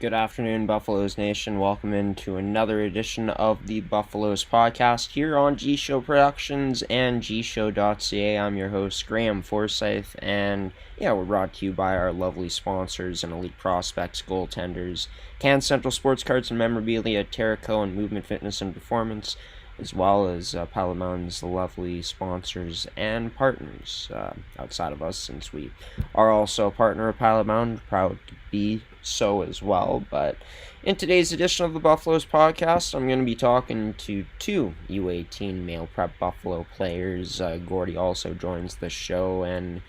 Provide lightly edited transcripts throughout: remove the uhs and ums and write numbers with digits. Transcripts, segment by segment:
Good afternoon, Buffaloes Nation. Welcome into another edition of the Buffaloes podcast here on G Show Productions and gshow.ca. I'm your host, Graham Forsyth, and we're brought to you by our lovely sponsors and elite prospects, goaltenders, Can Central Sports Cards and Memorabilia, Terraco and Movement Fitness and Performance, as well as Pilot Mound's lovely sponsors and partners outside of us, since we are also a partner of Pilot Mound, proud to be so as well. But in today's edition of the Buffaloes podcast, I'm going to be talking to two U18 male prep Buffalo players. Gordie also joins the show, and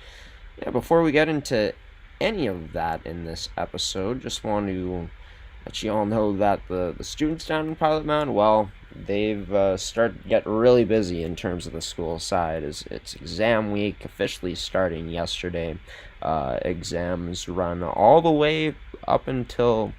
before we get into any of that in this episode, just want to let you all know that the students down in Pilot Mound, well, they've started to get really busy in terms of the school side. As it's exam week, officially starting yesterday. Exams run all the way up until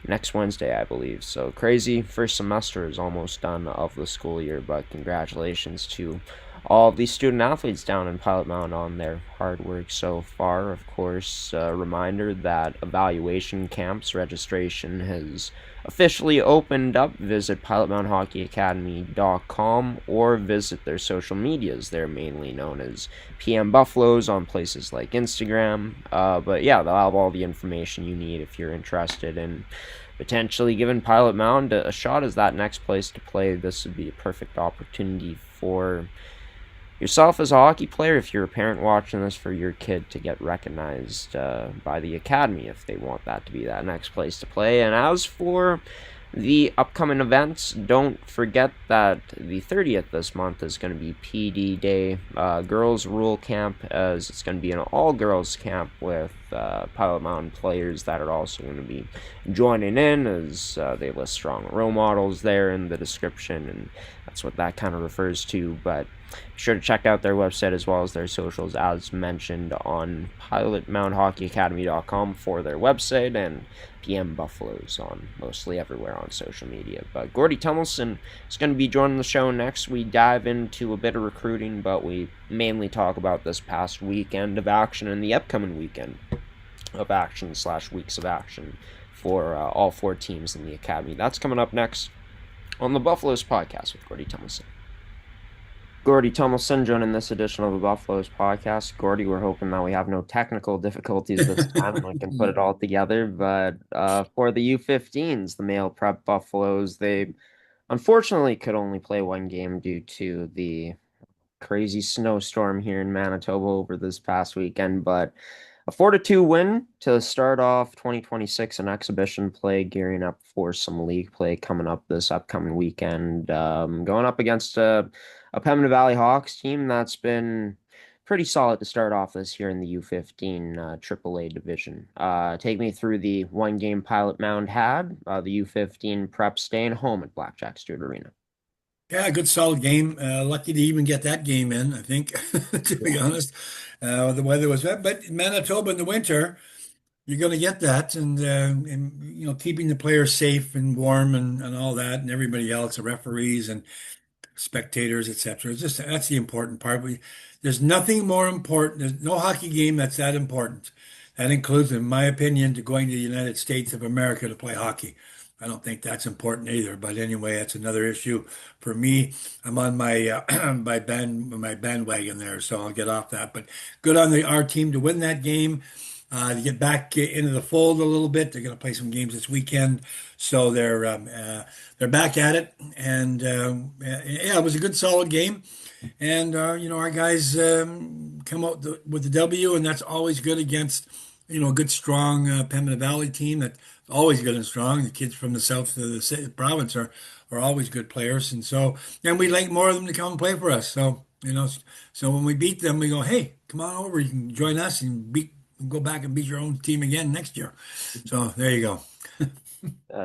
next Wednesday, I believe. So crazy. First semester is almost done of the school year, but congratulations to all of these student athletes down in Pilot Mound on their hard work so far. Of course, a reminder that evaluation camps registration has officially opened up. Visit pilotmoundhockeyacademy.com or visit their social medias. They're mainly known as PM Buffaloes on places like Instagram. But they'll have all the information you need if you're interested in potentially giving Pilot Mound a shot as that next place to play. This would be a perfect opportunity for yourself as a hockey player, if you're a parent watching this, for your kid to get recognized by the academy if they want that to be that next place to play. And as for the upcoming events, don't forget that the 30th this month is going to be PD Day, girls rule camp, as it's going to be an all-girls camp with Pilot Mound players that are also going to be joining in, as they list strong role models there in the description, and that's what that kind of refers to. But be sure to check out their website as well as their socials, as mentioned, on pilotmoundhockeyacademy.com for their website, and PM Buffaloes on mostly everywhere on social media. But Gordie Tumilson is going to be joining the show next. We dive into a bit of recruiting, but we mainly talk about this past weekend of action and the upcoming weekend of action / weeks of action for all four teams in the academy. That's coming up next on the Buffaloes podcast with Gordie Tumilson. Gordie Tumilson joining this edition of the Buffaloes podcast. Gordie, we're hoping that we have no technical difficulties this time and we can put it all together. But for the U15s, the male prep Buffaloes, they unfortunately could only play one game due to the crazy snowstorm here in Manitoba over this past weekend. But a 4-2 win to start off 2026, an exhibition play, gearing up for some league play coming up this upcoming weekend. Going up against a Pembina Valley Hawks team that's been pretty solid to start off this year in the U15 AAA division. Take me through the one-game Pilot Mound had, the U15 prep staying home at Blackjack Stewart Arena. Yeah, good solid game. Lucky to even get that game in, I think, to be Yeah. honest. The weather was bad, but Manitoba in the winter, you're going to get that, and keeping the players safe and warm and all that, and everybody else, the referees and spectators, etc. It's just that's the important part. There's nothing more important. There's no hockey game that's that important. That includes, in my opinion, to going to the United States of America to play hockey. I don't think that's important either. But anyway, that's another issue for me. I'm on my my bandwagon there, so I'll get off that. But good on our team to win that game, to get back into the fold a little bit. They're going to play some games this weekend, so they're back at it. And yeah, it was a good, solid game. And our guys come out with the W, and that's always good against a good, strong Pembina Valley team that's always good and strong. The kids from the south of the province are always good players, and we like more of them to come and play for us. So when we beat them, we go, hey, come on over. You can join us and go back and beat your own team again next year. So there you go.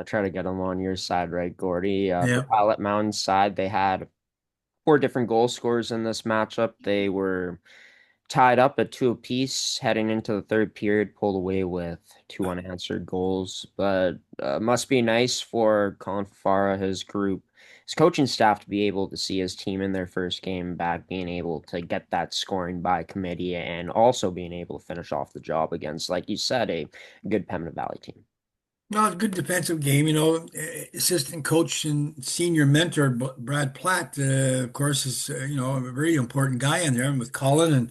Try to get them on your side, right, Gordie? For Yeah. Pilot Mound's side, they had four different goal scorers in this matchup. They were tied up at two apiece heading into the third period, pulled away with two unanswered goals. But must be nice for Colin Fafara, his group, his coaching staff, to be able to see his team in their first game back, being able to get that scoring by committee and also being able to finish off the job against, like you said, a good Pembina Valley team. No, it's a good defensive game. Assistant coach and senior mentor Brad Platt, of course, is a very important guy in there, and with Colin, and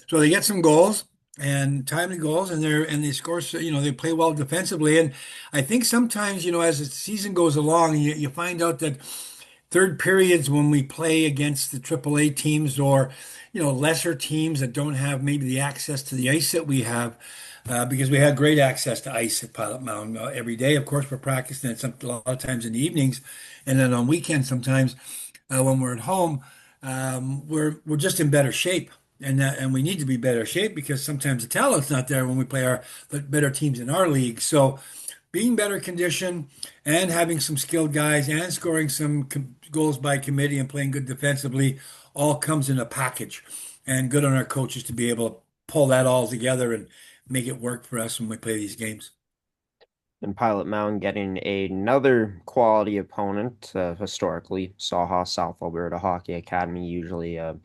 so they get some goals and timely goals, and they score. So, they play well defensively, and I think sometimes, as the season goes along, you find out that third periods when we play against the AAA teams or lesser teams that don't have maybe the access to the ice that we have, because we have great access to ice at Pilot Mound every day. Of course, we're practicing it a lot of times in the evenings, and then on weekends sometimes when we're at home, we're just in better shape. And we need to be better shape because sometimes the talent's not there when we play our the better teams in our league. So being better condition and having some skilled guys and scoring some goals by committee and playing good defensively all comes in a package. And good on our coaches to be able to pull that all together and make it work for us when we play these games. And Pilot Mound getting another quality opponent. Historically, Saw South Alberta Hockey Academy, usually a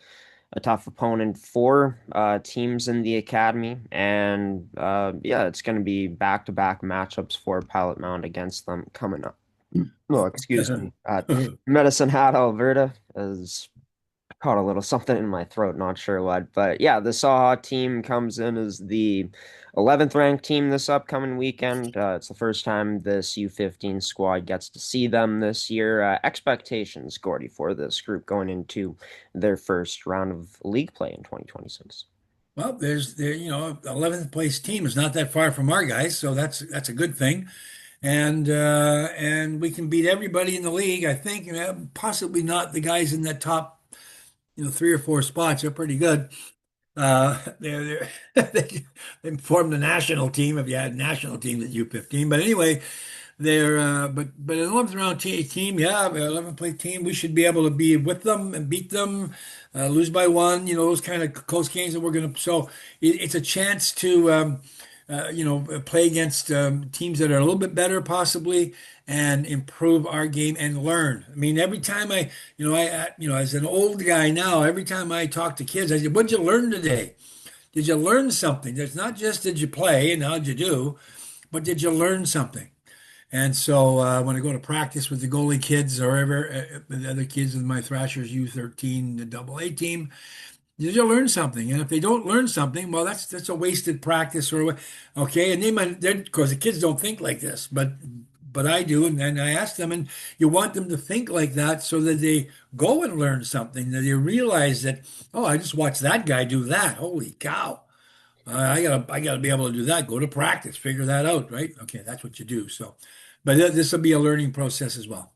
tough opponent for teams in the academy. And yeah, it's going to be back-to-back matchups for Pilot Mound against them coming up. Oh, excuse me. At Medicine Hat, Alberta, is caught a little something in my throat, not sure what. But yeah, the Saha team comes in as the 11th ranked team this upcoming weekend. It's the first time this U15 squad gets to see them this year. Expectations, Gordie, for this group going into their first round of league play in 2026. Well, there's there, 11th place team is not that far from our guys, so that's a good thing. And we can beat everybody in the league, I think. Possibly not the guys in that top, three or four spots are pretty good. They formed the national team if you had national teams at U15. But anyway, but an 11th round team, yeah, 11th place team, we should be able to be with them and beat them, lose by one, those kind of close games that we're going to. So it's a chance to, play against teams that are a little bit better possibly and improve our game and learn. I mean, every time as an old guy now, every time I talk to kids, I say, "What'd you learn today? Did you learn something? It's not just did you play and how'd you do, but did you learn something?" And so when I go to practice with the goalie kids or ever the other kids in my Thrashers U13, the AA team, did you learn something? And if they don't learn something, well, that's a wasted practice or okay. And they might, because the kids don't think like this, but I do, and then I ask them, and you want them to think like that so that they go and learn something, that they realize that, oh, I just watched that guy do that. Holy cow. I gotta be able to do that. Go to practice, figure that out, right? Okay, that's what you do. So, but this will be a learning process as well.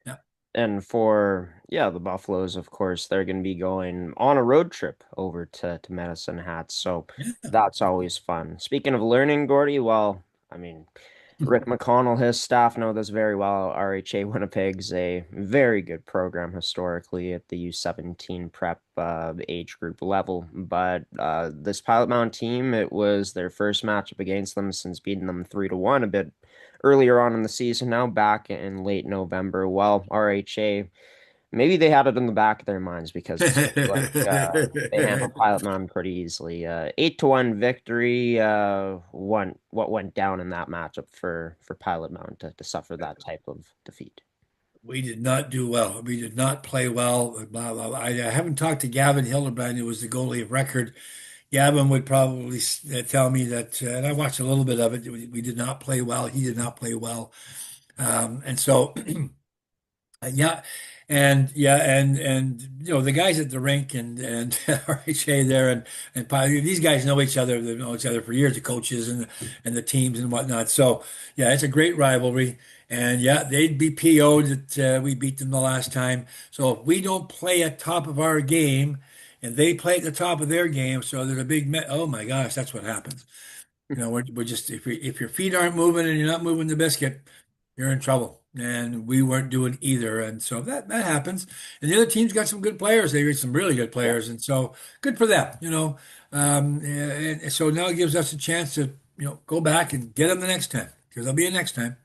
Yeah. And for, yeah, the Buffaloes, of course, they're going to be going on a road trip over to Medicine Hat. So Yeah. that's always fun. Speaking of learning, Gordy, well, I mean, Rick McConnell, his staff know this very well. RHA Winnipeg's a very good program historically at the U17 prep age group level. But this Pilot Mound team, it was their first matchup against them since beating them 3-1 a bit earlier on in the season, now back in late November. Well, RHA, maybe they had it in the back of their minds because it seems like they handled Pilot Mountain pretty easily. 8-1 victory. What went down in that matchup for Pilot Mountain to suffer that type of defeat. We did not do well. We did not play well. Blah, blah, blah. I haven't talked to Gavin Hildebrand, who was the goalie of record. Gavin would probably tell me that, and I watched a little bit of it. We did not play well. He did not play well, and so yeah, and the guys at the rink and RHA there and probably these guys know each other. They've known each other for years, the coaches and the teams and whatnot. So yeah, it's a great rivalry. And yeah, they'd be PO'd that we beat them the last time. So if we don't play at top of our game and they play at the top of their game, so there's a oh my gosh, that's what happens. We're just if your feet aren't moving and you're not moving the biscuit, you're in trouble. And we weren't doing either. And so that happens. And the other team's got some good players. They got some really good Yeah. players. And so good for them. And so now it gives us a chance to, go back and get them the next time because there'll be a next time.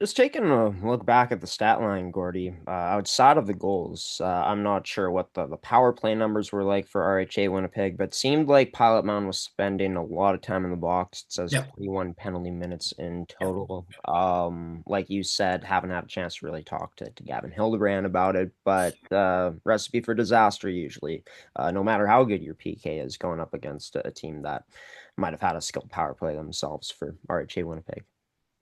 Just taking a look back at the stat line, Gordy, outside of the goals, I'm not sure what the power play numbers were like for RHA Winnipeg, but seemed like Pilot Mound was spending a lot of time in the box. It says Yep. 21 penalty minutes in Yep. total. Like you said, haven't had a chance to really talk to Gavin Hildebrand about it, but recipe for disaster usually, no matter how good your PK is going up against a team that might have had a skilled power play themselves for RHA Winnipeg.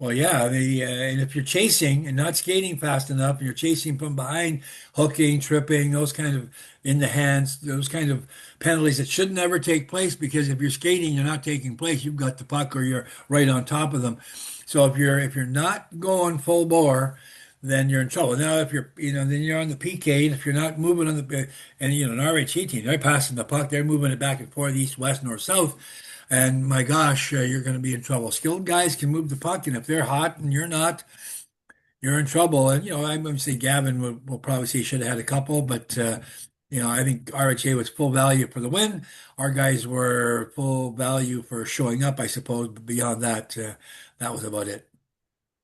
Well, yeah, and if you're chasing and not skating fast enough, and you're chasing from behind, hooking, tripping, those kind of in the hands, those kind of penalties that should never take place because if you're skating, you're not taking place. You've got the puck or you're right on top of them. So if you're not going full bore, then you're in trouble. Now, if you're then you're on the PK, and if you're not moving on the and an RHE team, they're passing the puck, they're moving it back and forth, east, west, north, south. And my gosh, you're going to be in trouble. Skilled guys can move the puck, and if they're hot and you're not, you're in trouble. And I'm going to say Gavin will probably say he should have had a couple, but I think RHA was full value for the win. Our guys were full value for showing up, I suppose. But beyond that, that was about it.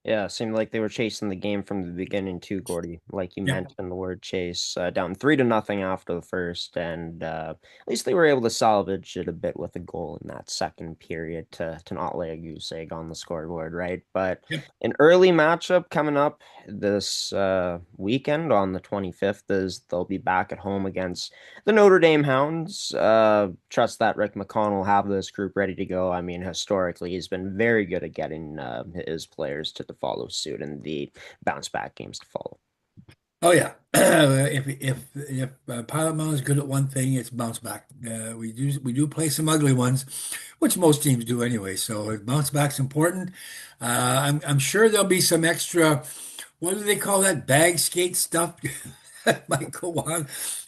Yeah, seemed like they were chasing the game from the beginning too, Gordy. Like you Yep. mentioned, the word chase, down 3-0 after the first, and at least they were able to salvage it a bit with a goal in that second period to not lay a goose egg on the scoreboard, right? But Yep. an early matchup coming up this weekend on the 25th is they'll be back at home against the Notre Dame Hounds. Trust that Rick McConnell will have this group ready to go. I mean, historically, he's been very good at getting his players to follow suit and the bounce back games to follow. Oh yeah. If Pilot Mound is good at one thing, it's bounce back. We do play some ugly ones, which most teams do anyway. So bounce back's important. I'm sure there'll be some extra. What do they call that? Bag skate stuff that might go on.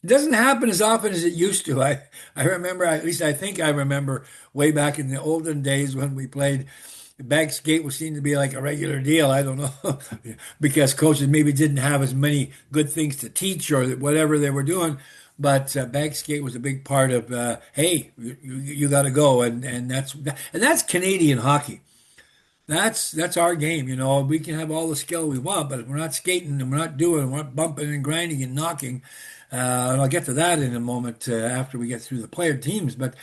It doesn't happen as often as it used to. I remember, at least I think I remember way back in the olden days when we played. Bag skate was seen to be like a regular deal. I don't know because coaches maybe didn't have as many good things to teach or whatever they were doing. But bag skate was a big part of hey, you got to go, and that's Canadian hockey. That's our game. We can have all the skill we want, but if we're not skating and we're not bumping and grinding and knocking. And I'll get to that in a moment after we get through the player teams. But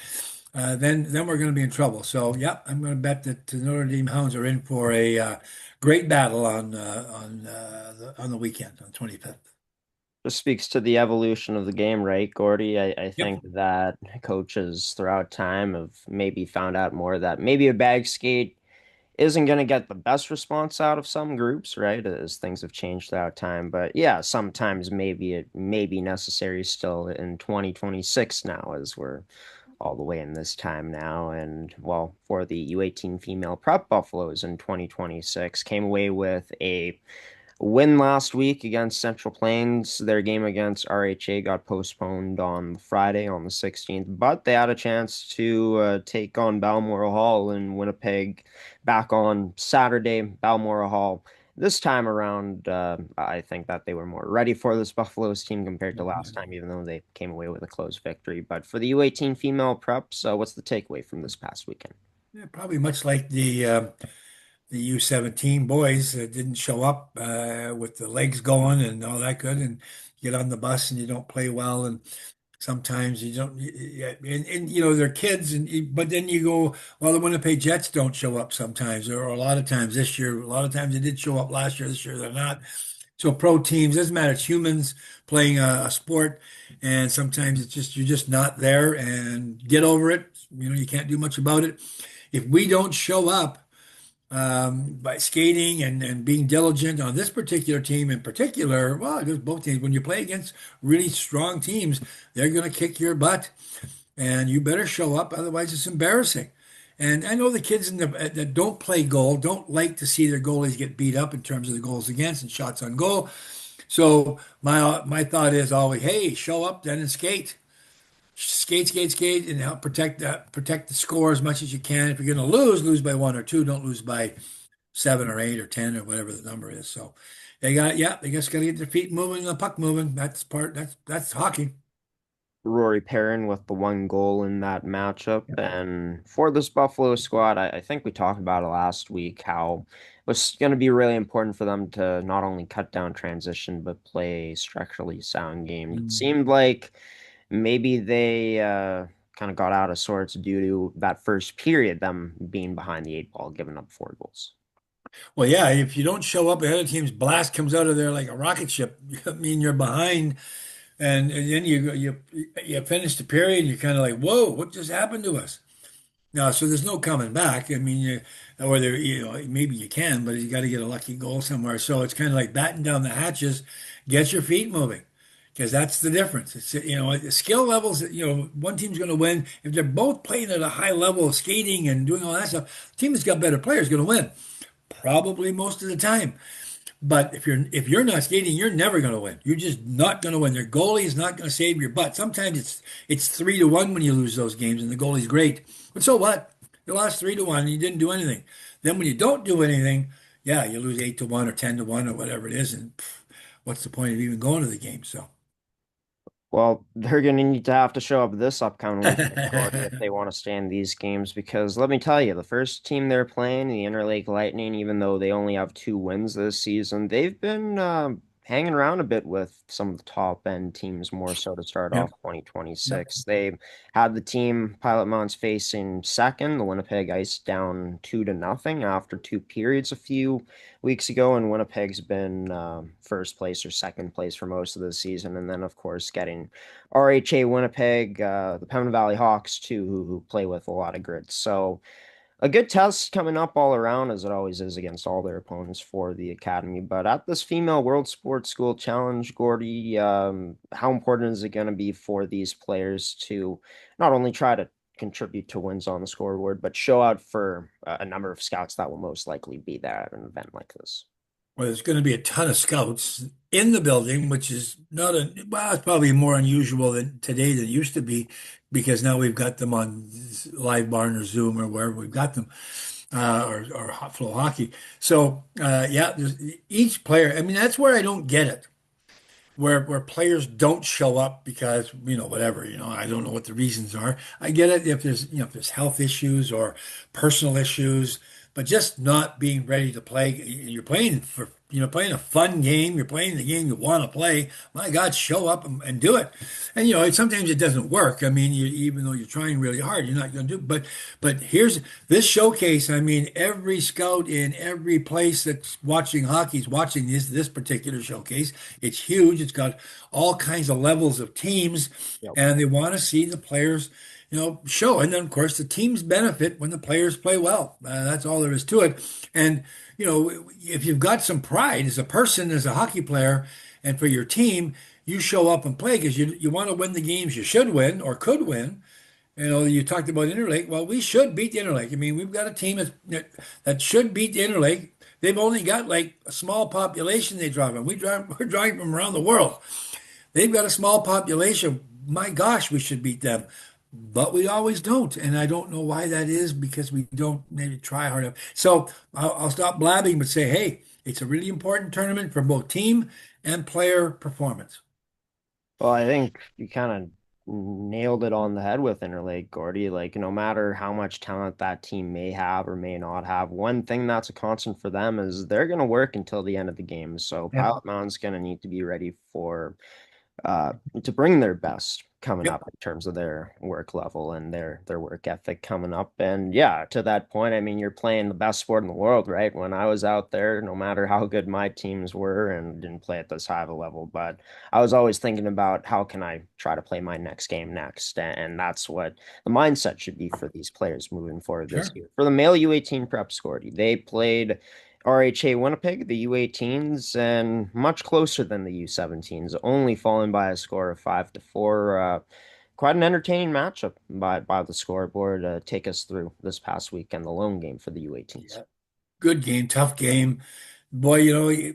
then we're going to be in trouble. So yeah, I'm going to bet that the Notre Dame Hounds are in for a great battle on the weekend on 25th. Just speaks to the evolution of the game, right, Gordy? I Yep. think that coaches throughout time have maybe found out more that maybe a bag skate isn't going to get the best response out of some groups, right? As things have changed throughout time. But yeah, sometimes maybe it may be necessary still in 2026 now, as we're all the way in this time now. And well, for the U18 female prep Buffaloes in 2026, came away with a win last week against Central Plains. Their game against RHA got postponed on Friday on the 16th, but they had a chance to take on Balmoral Hall in Winnipeg back on Saturday. Balmoral Hall. This time around, I think that they were more ready for this Buffaloes team compared to last time, even though they came away with a close victory. But for the U18 female preps, what's the takeaway from this past weekend? Yeah, probably much like the U17 boys didn't show up with the legs going and all that good, and get on the bus and you don't play well, and sometimes you don't, yeah, and they're kids, but then you go, well, the Winnipeg Jets don't show up sometimes, or a lot of times this year, a lot of times they did show up last year, this year they're not. So pro teams, doesn't matter. It's humans playing a sport, and sometimes it's just you're just not there, and get over it. You can't do much about it. If we don't show up by skating and being diligent on this particular team in particular, well, it goes both teams. When you play against really strong teams, they're going to kick your butt, and you better show up, otherwise it's embarrassing. And I know the kids that don't play goal don't like to see their goalies get beat up in terms of the goals against and shots on goal. So my thought is always, hey, show up then and skate. Skate, skate, skate, and help protect the score as much as you can. If you're going to lose by one or two. Don't lose by seven or eight or 10 or whatever the number is. So they just got to get their feet moving and the puck moving. That's hockey. Rory Perrin with the one goal in that matchup. And for this Buffalo squad, I think we talked about it last week how it was going to be really important for them to not only cut down transition, but play a structurally sound game. It Mm. seemed like maybe they kind of got out of sorts due to that first period, them being behind the eight ball, giving up 4 goals. Well, yeah, if you don't show up, the other team's blast comes out of there like a rocket ship. I mean, you're behind, and then you finish the period, and you're kind of like, whoa, what just happened to us? No, so there's no coming back. I mean, or there, maybe you can, but you got to get a lucky goal somewhere. So it's kind of like batten down the hatches, get your feet moving, because that's the difference. It's, the skill levels. One team's going to win if they're both playing at a high level of skating and doing all that stuff. The team that's got better players is going to win, probably most of the time. But if you're not skating, you're never going to win. You're just not going to win. Their goalie is not going to save your butt. Sometimes it's 3-1 when you lose those games, and the goalie's great. But so what? You lost 3-1, and you didn't do anything. Then when you don't do anything, yeah, you lose 8-1 or 10-1 or whatever it is, and what's the point of even going to the game? So, Well, they're going to need to have to show up this upcoming weekend, Gordy, if they want to stay in these games. Because let me tell you, the first team they're playing, the Interlake Lightning, even though they only have 2 wins this season, they've been hanging around a bit with some of the top end teams more so to start yep, off yep. 2026. They had the team Pilot Mound's facing second, the Winnipeg Ice down 2-0 after 2 periods a few weeks ago, and Winnipeg's been first place or second place for most of the season. And then, of course, getting RHA Winnipeg, the Pembina Valley Hawks, too, who play with a lot of grit. So a good test coming up all around, as it always is against all their opponents for the academy. But at this Female World Sports School Challenge, Gordy, how important is it going to be for these players to not only try to contribute to wins on the scoreboard, but show out for a number of scouts that will most likely be there at an event like this? Well, there's going to be a ton of scouts in the building, which is not well, it's probably more unusual than today than it used to be, because now we've got them on Live Barn or Zoom or wherever we've got them, or Flow Hockey. So, yeah, each player. I mean, that's where I don't get it, where players don't show up because whatever, I don't know what the reasons are. I get it if there's health issues or personal issues, but just not being ready to play. You're playing for playing a fun game, you're playing the game you want to play. My God, show up and do it. And sometimes it doesn't work. I mean, even though you're trying really hard, you're not going to do. But here's this showcase. I mean, every scout in every place that's watching hockey is watching this particular showcase. It's huge. It's got all kinds of levels of teams, Yep. and they want to see the players, show. And then, of course, the teams benefit when the players play well. That's all there is to it. And, if you've got some pride as a person, as a hockey player, and for your team, you show up and play because you want to win the games you should win or could win. You talked about Interlake. Well, we should beat the Interlake. I mean, we've got a team that should beat the Interlake. They've only got like a small population they drive on. We're driving from around the world. They've got a small population. My gosh, we should beat them. But we always don't. And I don't know why that is, because we don't maybe try hard enough. So I'll stop blabbing, but say, hey, it's a really important tournament for both team and player performance. Well, I think you kind of nailed it on the head with Interlake, Gordy. Like, no matter how much talent that team may have or may not have, one thing that's a constant for them is they're going to work until the end of the game. So Yep. Pilot Mound's going to need to be ready for uh, to bring their best coming Yep. up in terms of their work level and their work ethic coming up. And yeah, to that point, I mean, you're playing the best sport in the world, right? When I was out there, no matter how good my teams were and didn't play at this high of a level, but I was always thinking about how can I try to play my next game next. And that's what the mindset should be for these players moving forward this Sure. year. For the male U18 prep squad, they played RHA Winnipeg, the U18s, and much closer than the U17s, only falling by a score of 5-4. Quite an entertaining matchup by the scoreboard. Take us through this past weekend, the lone game for the U18s. Yeah. Good game, tough game. Boy,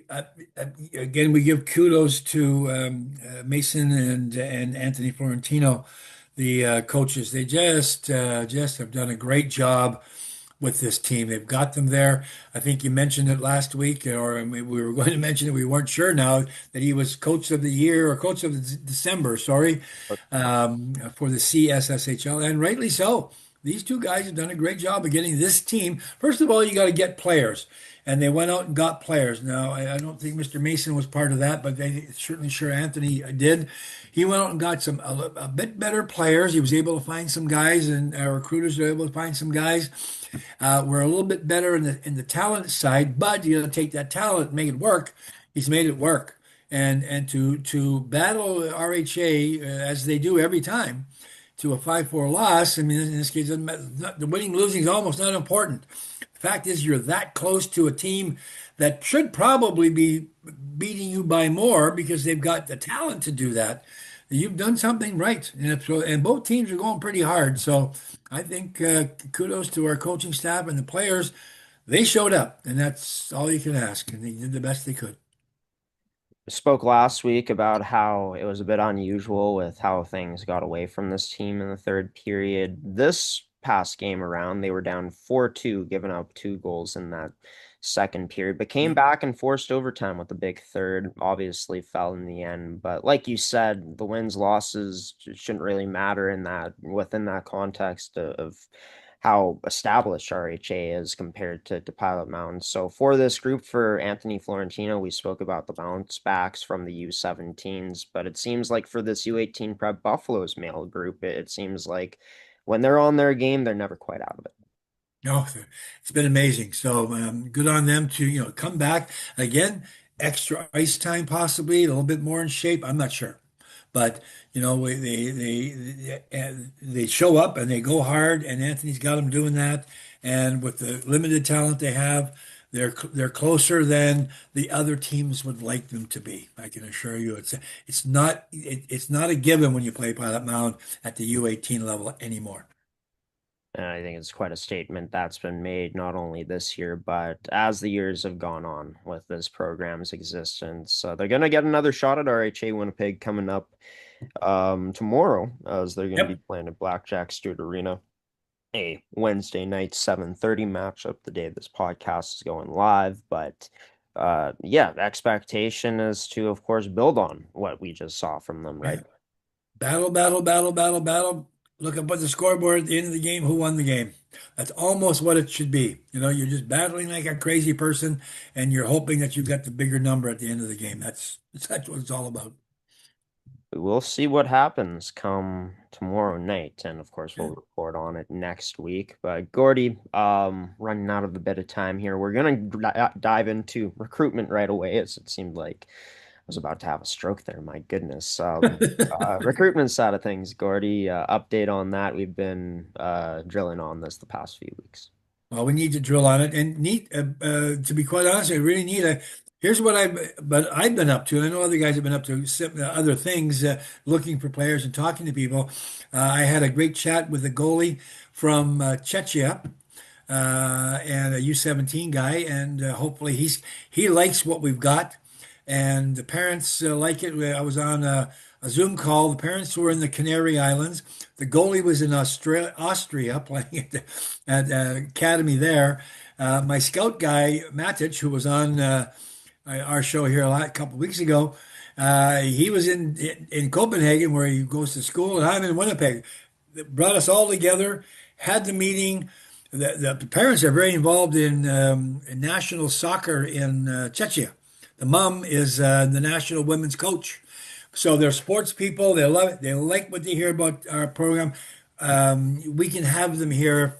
again, we give kudos to Mason and Anthony Florentino, the coaches. They just have done a great job with this team. They've got them there. I think you mentioned it last week, or we were going to mention it. We weren't sure now that he was coach of the year or coach of the December, sorry, for the CSSHL, and rightly so. These two guys have done a great job of getting this team. First of all, you got to get players, and they went out and got players. Now, I don't think Mr. Mason was part of that, but they certainly sure Anthony did. He went out and got a bit better players. He was able to find some guys, and our recruiters were able to find some guys. We're a little bit better in the talent side, but you got to take that talent and make it work. He's made it work, and to battle RHA as they do every time to a 5-4 loss. I mean, in this case, it doesn't matter. The winning losing is almost not important. The fact is, you're that close to a team that should probably be beating you by more because they've got the talent to do that. You've done something right, and both teams are going pretty hard. So I think kudos to our coaching staff and the players. They showed up, and that's all you can ask, and they did the best they could. Spoke last week about how it was a bit unusual with how things got away from this team in the third period. This past game around, they were down 4-2, giving up 2 goals in that second period, but came back and forced overtime with a big third. Obviously fell in the end. But like you said, the wins, losses shouldn't really matter in that within that context of how established RHA is compared to Pilot Mound. So for this group, for Anthony Florentino, we spoke about the bounce backs from the U17s, but it seems like for this U18 Prep Buffaloes male group, it seems like when they're on their game, they're never quite out of it. No, it's been amazing. So good on them to come back again. Extra ice time, possibly a little bit more in shape. I'm not sure, but they show up and they go hard, and Anthony's got them doing that. And with the limited talent they have, they're closer than the other teams would like them to be. I can assure you, it's not a given when you play Pilot Mound at the U18 level anymore. And I think it's quite a statement that's been made not only this year, but as the years have gone on with this program's existence. So they're going to get another shot at RHA Winnipeg coming up tomorrow, as they're going to be Yep. playing at Blackjack Stewart Arena, a Wednesday night 7:30 matchup, the day this podcast is going live. But yeah, the expectation is to, of course, build on what we just saw from them, right? Yeah. Battle, battle, battle, battle, battle. Look up at the scoreboard at the end of the game, who won the game. That's almost what it should be. You're just battling like a crazy person, and you're hoping that you got the bigger number at the end of the game. That's what it's all about. We'll see what happens come tomorrow night, and of course Yeah. we'll report on it next week. But Gordie, running out of a bit of time here, we're gonna dive into recruitment right away, as it seemed like I was about to have a stroke there. My goodness. Recruitment side of things, Gordie, update on that. We've been drilling on this the past few weeks. Well, we need to drill on it and neat. To be quite honest, I really need a. Here's but I've been up to, and I know other guys have been up to other things, looking for players and talking to people. I had a great chat with the goalie from Czechia, and a U17 guy, and hopefully he likes what we've got, and the parents like it. I was on a Zoom call. The parents were in the Canary Islands. The goalie was in Austria playing at academy there. My scout guy Matic, who was on our show here a couple of weeks ago, he was in Copenhagen where he goes to school, and I'm in Winnipeg. It brought us all together, had the meeting. The parents are very involved in national soccer in Czechia. The mom is the national women's coach. So they're sports people. They love it. They like what they hear about our program. We can have them here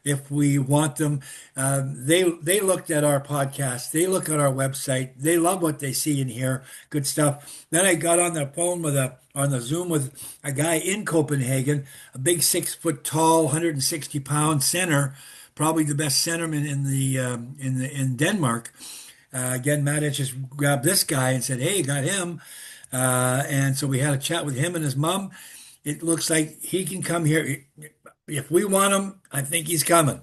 if we want them. They looked at our podcast. They look at our website. They love what they see and hear. Good stuff. Then I got on the phone on the Zoom with a guy in Copenhagen, a big 6 foot tall, 160 pound center, probably the best centerman in Denmark. Again, Matic just grabbed this guy and said, "Hey, got him." And so we had a chat with him and his mom. It looks like he can come here. If we want him, I think he's coming.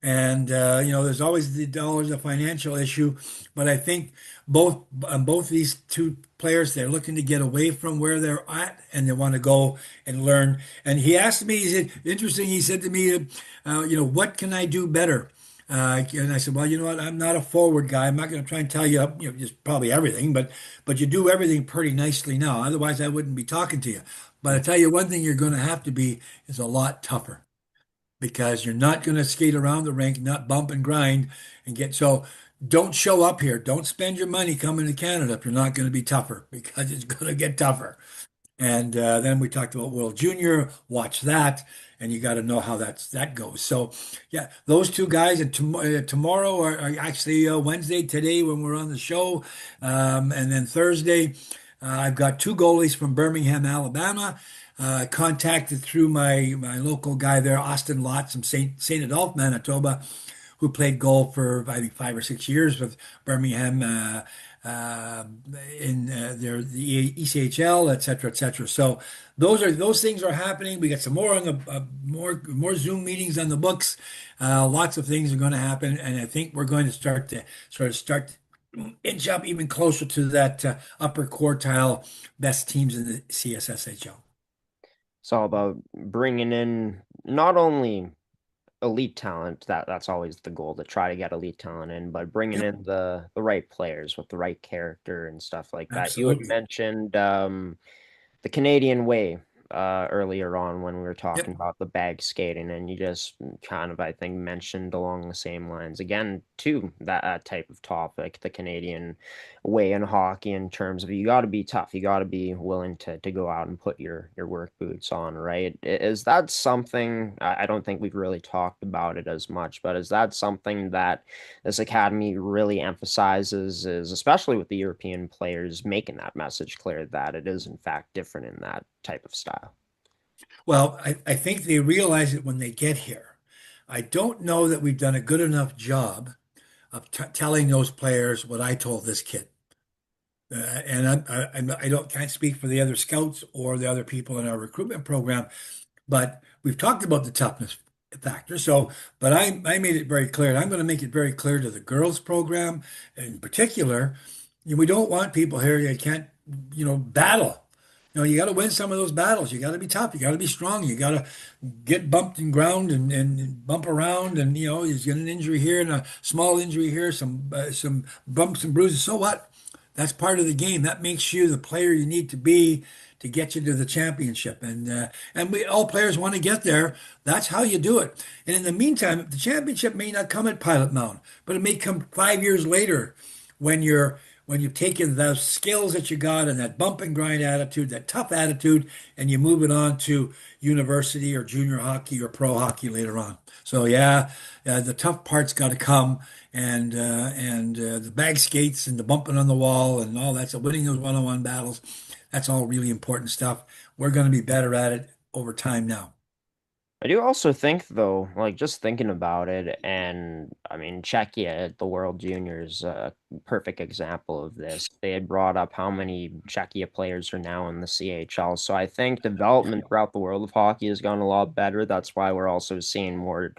And there's always the dollars, a financial issue, but I think both these two players. They're looking to get away from where they're at and they want to go and learn. And he asked me, he said, interesting, he said to me, what can I do better? And I said, well, you know what? I'm not a forward guy. I'm not going to try and tell you, just probably everything, but you do everything pretty nicely now. Otherwise, I wouldn't be talking to you. But I tell you one thing you're going to have to be is a lot tougher because you're not going to skate around the rink, not bump and grind and get so. Don't show up here. Don't spend your money coming to Canada if you're not going to be tougher because it's going to get tougher. And then we talked about World Junior. Watch that, and you got to know how that goes. So, yeah, those two guys, and tomorrow are actually Wednesday today when we're on the show, and then Thursday, I've got two goalies from Birmingham, Alabama. Contacted through my local guy there, Austin Lotz from Saint Adolphe, Manitoba, who played goal for I think 5 or 6 years with Birmingham uh, in the ECHL, et cetera, et cetera. So those things are happening. We got some more on the more Zoom meetings on the books. Lots of things are going to happen, and I think we're going to start inch up even closer to that upper quartile best teams in the CSSHL. It's all about bringing in not only elite talent, that's always the goal, to try to get elite talent in, but bringing Yep, in the right players with the right character and stuff like that. You had absolutely. mentioned the Canadian way earlier on when we were talking Yep. about the bag skating, and you just kind of, I think, mentioned along the same lines again too, that type of topic, the Canadian way in hockey, in terms of you got to be tough, you got to be willing to go out and put your work boots on, right? Is that something, I don't think we've really talked about it as much, but is that something that this academy really emphasizes, is especially with the European players, making that message clear that it is in fact different in that type of style? Well, I think they realize it when they get here. I don't know that we've done a good enough job of t telling those players what I told this kid. And I don't can't speak for the other scouts or the other people in our recruitment program, but we've talked about the toughness factor. So, but I made it very clear, and I'm going to make it very clear to the girls program in particular. We don't want people here that can't, battle. You got to win some of those battles. You got to be tough. You got to be strong. You got to get bumped and ground and bump around. And he's got an injury here and a small injury here, some bumps and bruises. So what? That's part of the game. That makes you the player you need to be to get you to the championship. And we all players want to get there. That's how you do it. And in the meantime, the championship may not come at Pilot Mound, but it may come 5 years later when you've taken those skills that you got and that bump and grind attitude, that tough attitude, and you move it on to university or junior hockey or pro hockey later on. So yeah, the tough part's got to come, and the bag skates and the bumping on the wall and all that. So winning those one-on-one battles, that's all really important stuff. We're going to be better at it over time now. I do also think, though, like just thinking about it, and I mean, Czechia at the World Juniors, a perfect example of this. They had brought up how many Czechia players are now in the CHL. So I think development throughout the world of hockey has gone a lot better. That's why we're also seeing more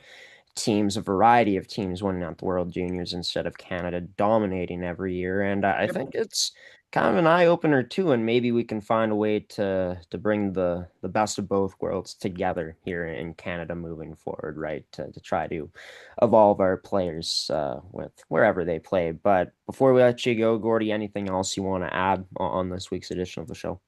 teams, a variety of teams winning at the World Juniors instead of Canada dominating every year. And I Yep. think it's kind of an eye opener too. And maybe we can find a way to bring the best of both worlds together here in Canada moving forward, right? To try to evolve our players with wherever they play. But before we let you go, Gordie, anything else you want to add on this week's edition of the show?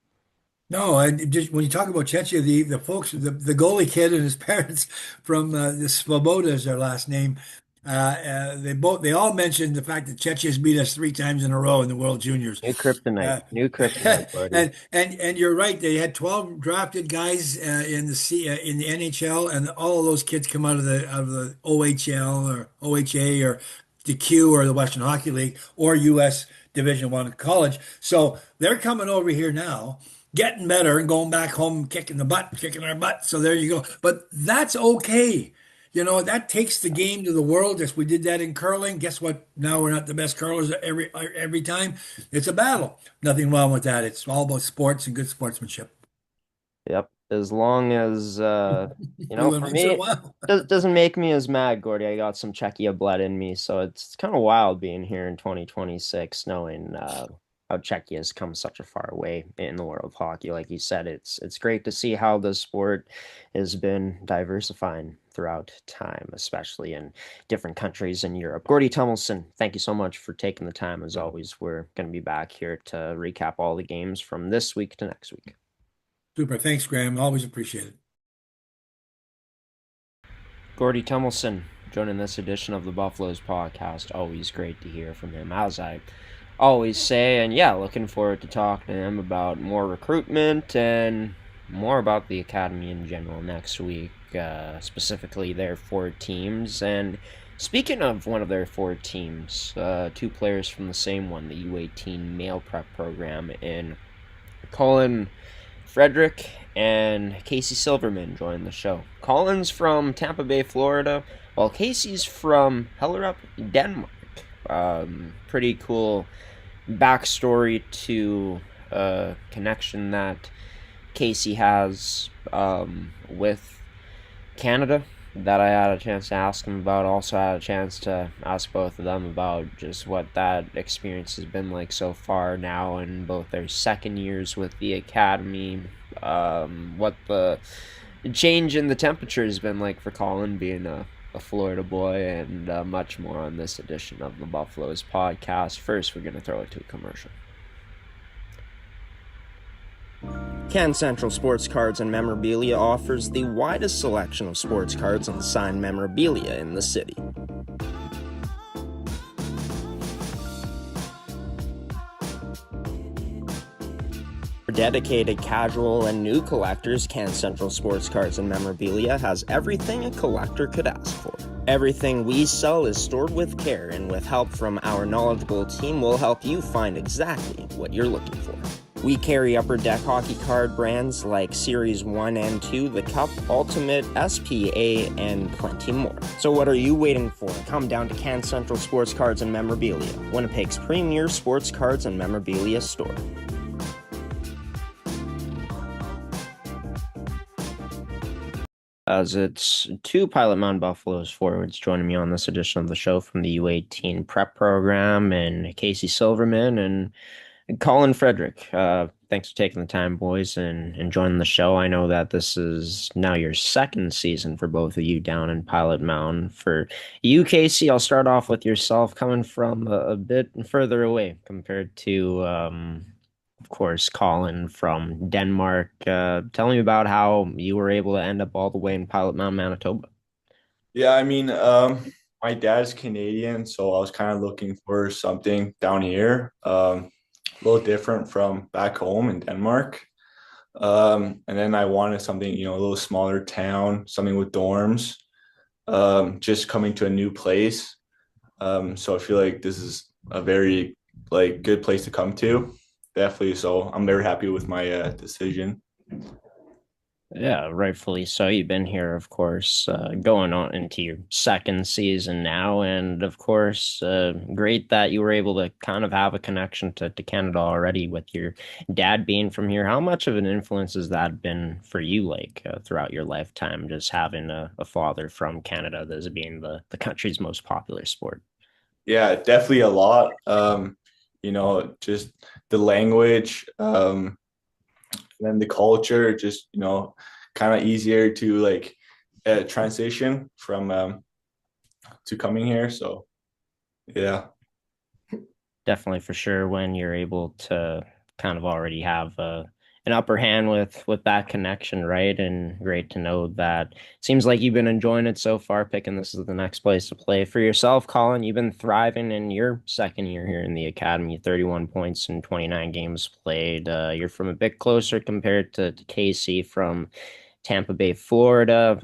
No, and just when you talk about Chechia, the folks, the goalie kid and his parents from the Svoboda is their last name. They all mentioned the fact that Chechia's beat us 3 times in a row in the World Juniors. New kryptonite, Gordie. And you're right. They had 12 drafted guys in the NHL, and all of those kids come out of the OHL or OHA or the Q or the Western Hockey League or U.S. Division One college. So they're coming over here now, getting better and going back home, kicking our butt. So there you go. But that's okay. That takes the game to the world. As we did that in curling. Guess what? Now we're not the best curlers every time. It's a battle. Nothing wrong with that. It's all about sports and good sportsmanship. Yep. As long as We win for once in me, a it while. doesn't make me as mad, Gordy. I got some Czechia blood in me, so it's kind of wild being here in 2026, knowing how Czechia has come such a far way in the world of hockey. Like you said, it's great to see how the sport has been diversifying throughout time, especially in different countries in Europe. Gordie Tumilson, thank you so much for taking the time. As always, we're going to be back here to recap all the games from this week to next week. Super. Thanks, Graham. Always appreciate it. Gordie Tumilson joining this edition of the Buffaloes podcast. Always great to hear from him, as I always say. And yeah, looking forward to talking to him about more recruitment and more about the academy in general next week, specifically their four teams. And speaking of one of their four teams, two players from the same one, the U18 male prep program, in Colin Frederick and Casey Silverman join the show. Colin's from Tampa Bay, Florida, while Casey's from Hellerup, Denmark. Pretty cool backstory to a connection that Casey has with Canada that I had a chance to ask him about. Also had a chance to ask both of them about just what that experience has been like so far now in both their second years with the academy, what the change in the temperature has been like for Colin being a Florida boy, and much more on this edition of the Buffaloes podcast. First, we're going to throw it to a commercial. Can Central Sports Cards and Memorabilia offers the widest selection of sports cards and signed memorabilia in the city. For dedicated casual and new collectors, Can Central Sports Cards and Memorabilia has everything a collector could ask for. Everything we sell is stored with care, and with help from our knowledgeable team, we'll help you find exactly what you're looking for. We carry Upper Deck hockey card brands like Series 1 and 2, The Cup, Ultimate, SPA, and plenty more. So what are you waiting for? Come down to Can Central Sports Cards and Memorabilia, Winnipeg's premier sports cards and memorabilia store. As it's two Pilot Mound Buffaloes forwards joining me on this edition of the show from the U18 prep program, and Casey Silverman and Colin Frederick. Thanks for taking the time, boys, and joining the show. I know that this is now your second season for both of you down in Pilot Mound. For you, Casey, I'll start off with yourself, coming from a bit further away compared to of course, Colin from Denmark. Tell me about how you were able to end up all the way in Pilot Mound, Manitoba. Yeah, my dad's Canadian, so I was kind of looking for something down here, a little different from back home in Denmark. And then I wanted something, a little smaller town, something with dorms, just coming to a new place. So I feel like this is a very good place to come to. Definitely. So I'm very happy with my decision. Yeah, rightfully so. You've been here, of course, going on into your second season now. And of course, great that you were able to kind of have a connection to Canada already with your dad being from here. How much of an influence has that been for you, throughout your lifetime, just having a father from Canada, this being the country's most popular sport? Yeah, definitely a lot. Just the language, and then the culture, just, kind of easier to transition from to coming here. So yeah. Definitely, for sure, when you're able to kind of already have an upper hand with that connection, right? And great to know that it seems like you've been enjoying it so far, picking this as the next place to play. For yourself, Colin, you've been thriving in your second year here in the academy, 31 points in 29 games played. You're from a bit closer compared to Casey from Tampa Bay, Florida.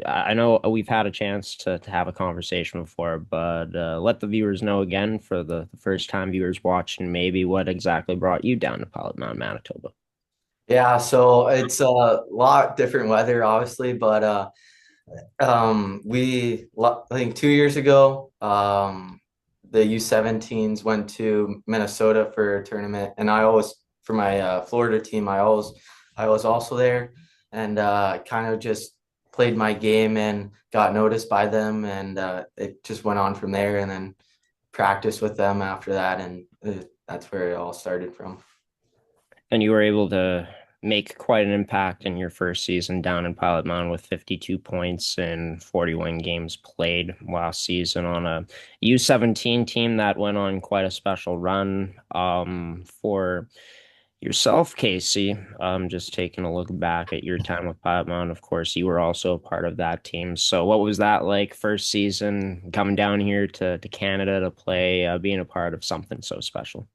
I know we've had a chance to have a conversation before, but let the viewers know again, for the first time viewers watching, maybe what exactly brought you down to Pilot Mound, Manitoba. Yeah, so it's a lot different weather, obviously, but I think 2 years ago, the U17s went to Minnesota for a tournament, and for my Florida team, I was also there, and kind of just played my game and got noticed by them, and it just went on from there, and then practiced with them after that, and that's where it all started from. And you were able to make quite an impact in your first season down in Pilot Mound with 52 points in 41 games played last season on a U17 team that went on quite a special run. For yourself, Casey, just taking a look back at your time with Pilot Mound, of course, you were also a part of that team. So what was that like first season coming down here to Canada to play, being a part of something so special?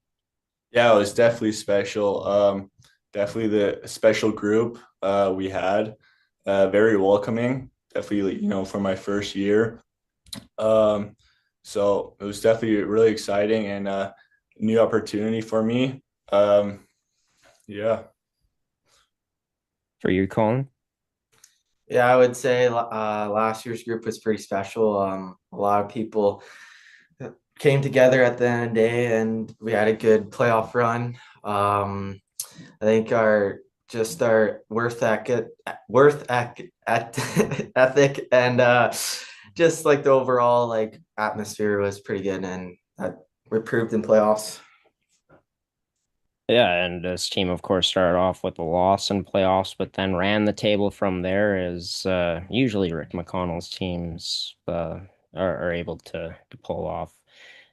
Yeah, it was definitely special. Definitely the special group we had, very welcoming. Definitely, for my first year. Um, so it was definitely really exciting and a new opportunity for me. Um, yeah. For you, Colin? Yeah, I would say last year's group was pretty special. A lot of people came together at the end of the day, and we had a good playoff run. I think our ethic and just like the overall like atmosphere was pretty good, and that we proved in playoffs. Yeah, and this team, of course, started off with a loss in playoffs, but then ran the table from there. As usually Rick McConnell's teams are able to pull off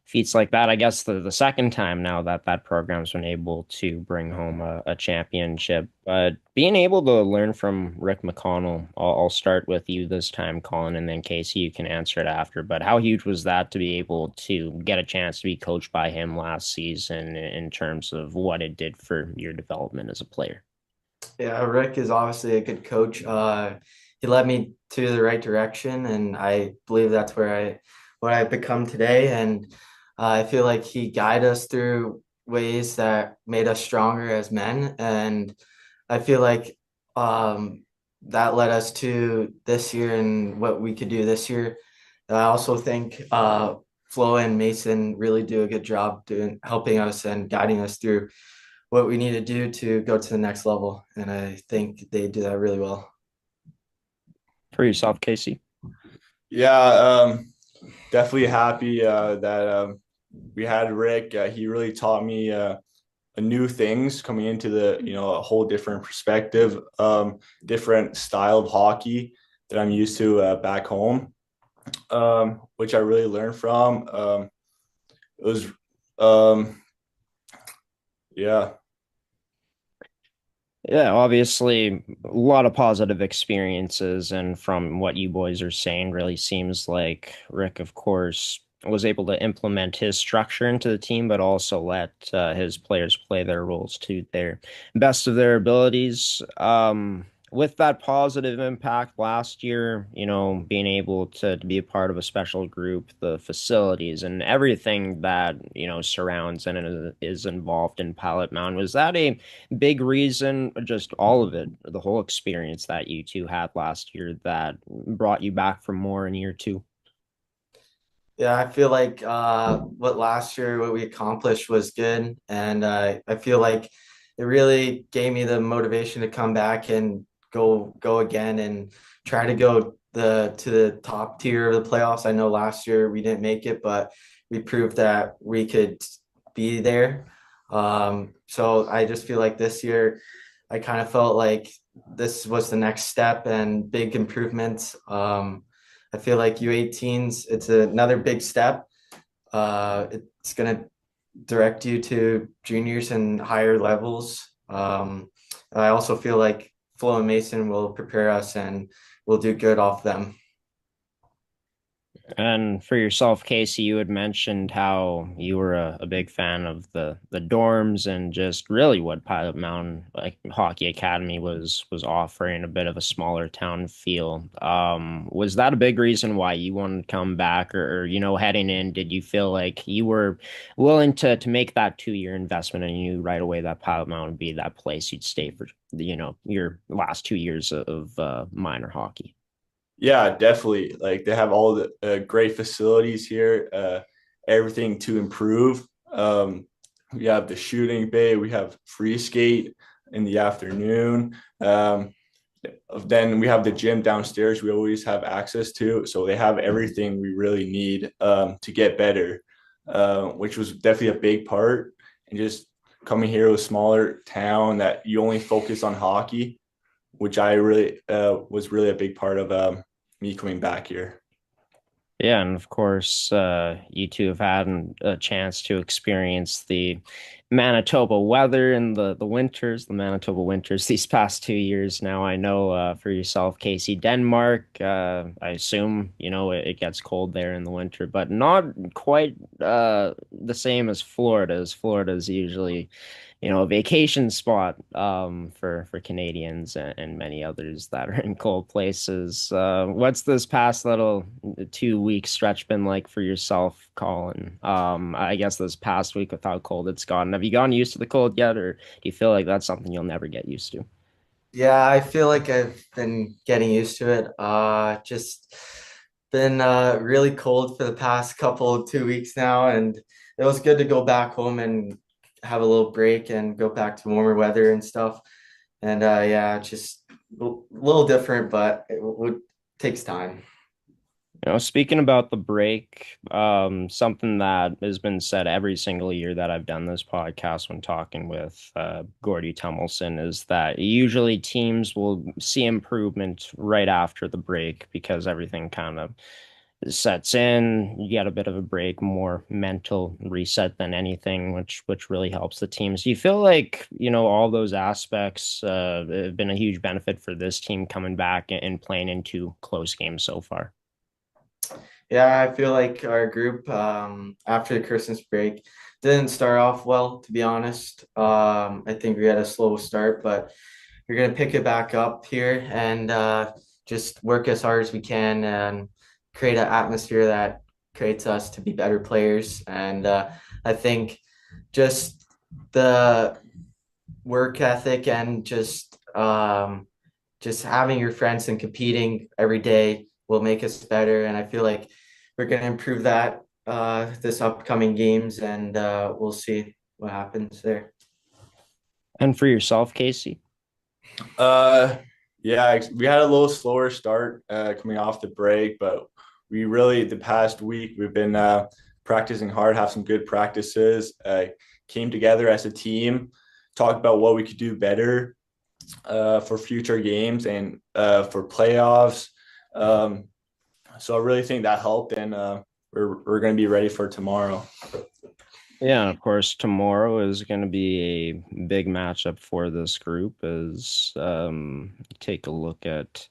feats like that. I guess the second time now that that program's been able to bring home a championship. But being able to learn from Rick McConnell, I'll start with you this time, Colin, and then Casey, you can answer it after. But how huge was that to be able to get a chance to be coached by him last season in terms of what it did for your development as a player? Yeah, Rick is obviously a good coach. He led me to the right direction, and I believe that's where I what I've become today. And I feel like he guided us through ways that made us stronger as men, and I feel like that led us to this year and what we could do this year. I also think Flo and Mason really do a good job doing helping us and guiding us through what we need to do to go to the next level. And I think they do that really well. For yourself, Casey? Yeah, definitely happy that we had Rick. He really taught me new things coming into a whole different perspective, different style of hockey that I'm used to back home, which I really learned from. It was, yeah. Yeah, obviously a lot of positive experiences, and from what you boys are saying, really seems like Rick, of course, was able to implement his structure into the team, but also let his players play their roles to their best of their abilities. With that positive impact last year, being able to be a part of a special group, the facilities and everything that, surrounds and is involved in Pilot Mound, was that a big reason, just all of it, the whole experience that you two had last year that brought you back for more in year two? Yeah, I feel like what we accomplished was good. And I feel like it really gave me the motivation to come back and go again and try to go to the top tier of the playoffs. I know last year we didn't make it, but we proved that we could be there. So I just feel like this year I kind of felt like this was the next step and big improvements. I feel like U18s, it's another big step. It's going to direct you to juniors and higher levels. I also feel like Flo and Mason will prepare us and we'll do good off them. And for yourself, Casey, you had mentioned how you were a big fan of the dorms and just really what Pilot Mound like Hockey Academy was offering, a bit of a smaller town feel. Was that a big reason why you wanted to come back, or heading in, did you feel like you were willing to make that 2 year investment and you knew right away that Pilot Mound would be that place you'd stay for your last 2 years of minor hockey? Yeah, definitely. Like they have all the great facilities here, everything to improve. We have the shooting bay, we have free skate in the afternoon. Then we have the gym downstairs we always have access to. So they have everything we really need to get better, which was definitely a big part. and just coming here to a smaller town that you only focus on hockey, which I really was really a big part of me coming back here. Yeah, and of course, you two have had a chance to experience the Manitoba weather in the winters, the Manitoba winters these past 2 years now. I know for yourself, Casey, Denmark, I assume, it gets cold there in the winter, but not quite the same as Florida, as Florida is usually a vacation spot for Canadians and many others that are in cold places. What's this past little 2 week stretch been like for yourself, Colin? I guess this past week with how cold it's gotten. Have you gotten used to the cold yet, or do you feel like that's something you'll never get used to? Yeah, I feel like I've been getting used to it. Just been really cold for the past couple 2 weeks now, and it was good to go back home and have a little break and go back to warmer weather and stuff. And yeah, just a little different, but takes time. Speaking about the break, something that has been said every single year that I've done this podcast when talking with Gordie Tumilson is that usually teams will see improvement right after the break because everything kind of sets in. You get a bit of a break, more mental reset than anything, which really helps the teams. Do you feel like, all those aspects have been a huge benefit for this team coming back and playing into close games so far? Yeah, I feel like our group after the Christmas break didn't start off well, to be honest. I think we had a slow start, but we're gonna pick it back up here and just work as hard as we can and create an atmosphere that creates us to be better players. And I think just the work ethic and just having your friends and competing every day will make us better. And I feel like we're going to improve that this upcoming games, and we'll see what happens there. And for yourself, Casey? Uh, yeah, we had a little slower start coming off the break, but we really the past week we've been practicing hard, have some good practices, came together as a team, talked about what we could do better for future games and for playoffs. Um, so I really think that helped, and we're going to be ready for tomorrow. Yeah, and of course, tomorrow is going to be a big matchup for this group as take a look at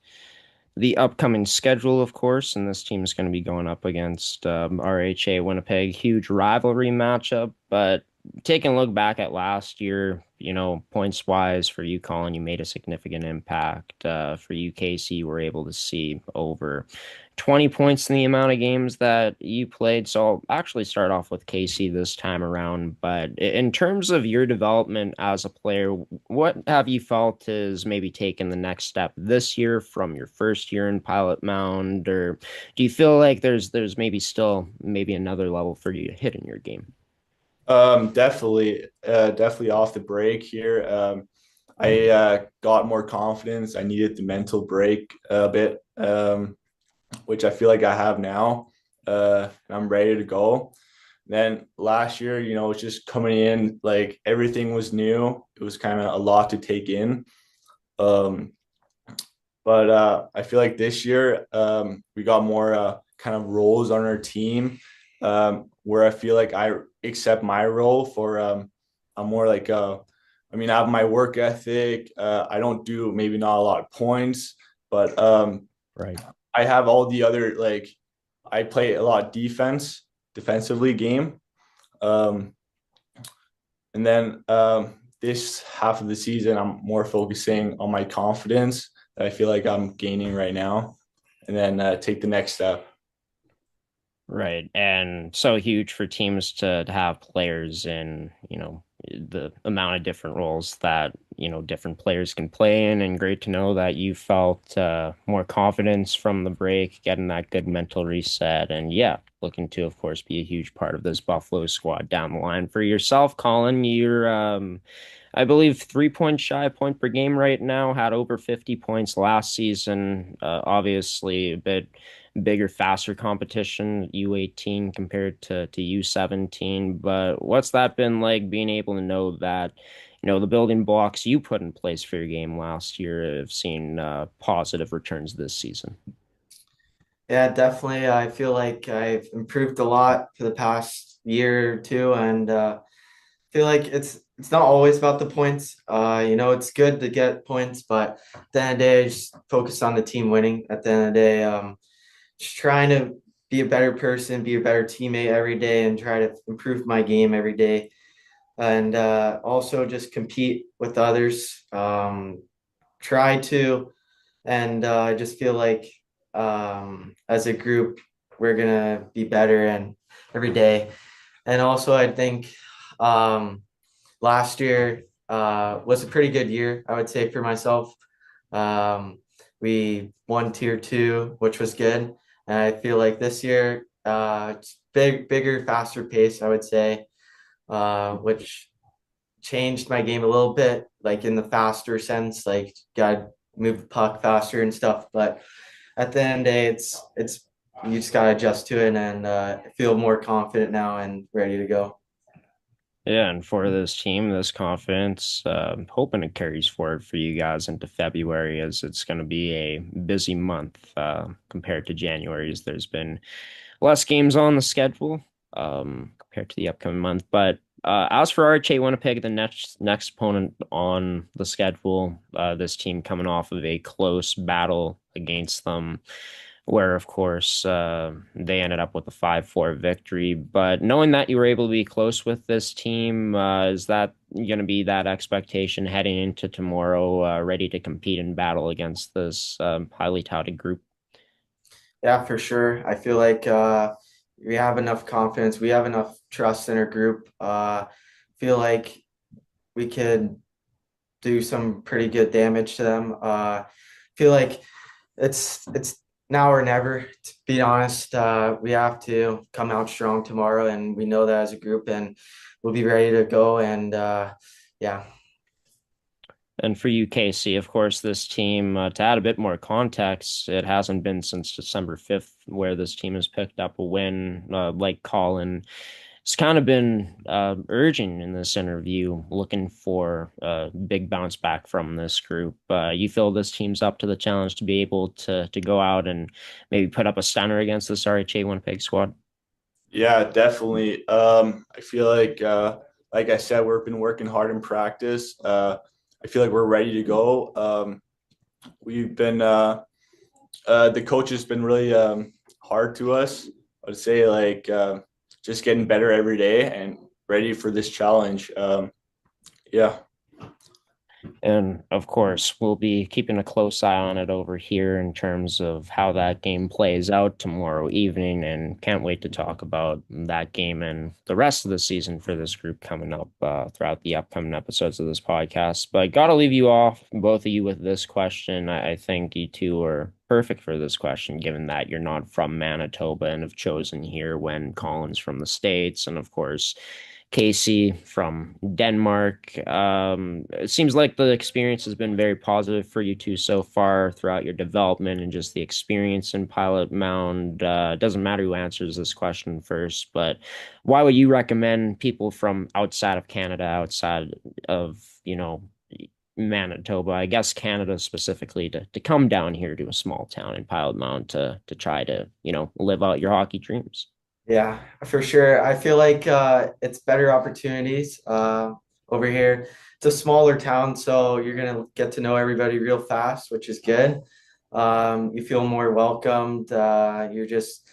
the upcoming schedule, of course, and this team is going to be going up against RHA Winnipeg, huge rivalry matchup. But taking a look back at last year, points wise for you, Colin, you made a significant impact. For you, Casey, you were able to see over 20 points in the amount of games that you played. So I'll actually start off with Casey this time around. But in terms of your development as a player, what have you felt is maybe taken the next step this year from your first year in Pilot Mound? Or do you feel like there's maybe still maybe another level for you to hit in your game? Definitely off the break here. I got more confidence. I needed the mental break a bit, which I feel like I have now. I'm ready to go. Then last year, it's just coming in like everything was new. It was kind of a lot to take in. Um, but I feel like this year we got more kind of roles on our team where I feel like I accept my role for I'm more like I mean I have my work ethic. I don't do maybe not a lot of points, but Right. I have all the other like I play a lot of defensively game. Um, and then this half of the season, I'm more focusing on my confidence that I feel like I'm gaining right now, and then take the next step. Right. And so huge for teams to have players in, the amount of different roles that, different players can play in. And great to know that you felt more confidence from the break, getting that good mental reset. And yeah, looking to, of course, be a huge part of this Buffalo squad down the line. For yourself, Colin, you're I believe 3 points shy of point per game right now, had over 50 points last season. Obviously, a bit bigger, faster competition, U18 compared to U17. But what's that been like being able to know that, the building blocks you put in place for your game last year have seen positive returns this season? Yeah, definitely. I feel like I've improved a lot for the past year or two, and feel like it's not always about the points. It's good to get points, but at the end of the day, just focus on the team winning. At the end of the day, just trying to be a better person, be a better teammate every day, and try to improve my game every day, and also just compete with others. Try to, and I just feel like as a group, we're gonna be better and every day. And also, I think last year was a pretty good year, I would say, for myself. Um, we won tier two, which was good. And I feel like this year, it's bigger, faster pace, I would say, which changed my game a little bit, like in the faster sense, like got to move the puck faster and stuff. But at the end of the day, it's you just gotta adjust to it and feel more confident now and ready to go. Yeah, and for this team, this confidence, hoping it carries forward for you guys into February, as it's going to be a busy month compared to January, as there's been less games on the schedule compared to the upcoming month. But as for RHA Winnipeg, the next opponent on the schedule, this team coming off of a close battle against them, where of course they ended up with a 5-4 victory. But knowing that you were able to be close with this team, is that going to be that expectation heading into tomorrow, ready to compete and battle against this highly touted group? Yeah, for sure. I feel like we have enough confidence. We have enough trust in our group. Feel like we could do some pretty good damage to them. Feel like it's now or never, to be honest. We have to come out strong tomorrow, and we know that as a group, and we'll be ready to go. And yeah. And for you, Casey, of course, this team, to add a bit more context, it hasn't been since December 5th where this team has picked up a win. Like Colin, it's kind of been urging in this interview, looking for a big bounce back from this group. You feel this team's up to the challenge to be able to go out and maybe put up a stunner against this RHA Winnipeg squad? Yeah, definitely. I feel like I said, we've been working hard in practice. I feel like we're ready to go. We've been the coach has been really hard to us. I would say just getting better every day and ready for this challenge. Yeah. And of course, we'll be keeping a close eye on it over here in terms of how that game plays out tomorrow evening, and can't wait to talk about that game and the rest of the season for this group coming up throughout the upcoming episodes of this podcast. But gotta leave you off, both of you, with this question. I think you two are perfect for this question, given that you're not from Manitoba and have chosen here when Colin's from the States, and of course, Casey from Denmark. It seems like the experience has been very positive for you two so far throughout your development and just the experience in Pilot Mound. It doesn't matter who answers this question first, but why would you recommend people from outside of Canada, outside of, Manitoba, I guess Canada specifically, to come down here to a small town in Pilot Mound to try to, live out your hockey dreams? Yeah, for sure. I feel like it's better opportunities over here. It's a smaller town, so you're gonna get to know everybody real fast, which is good. You feel more welcomed. You just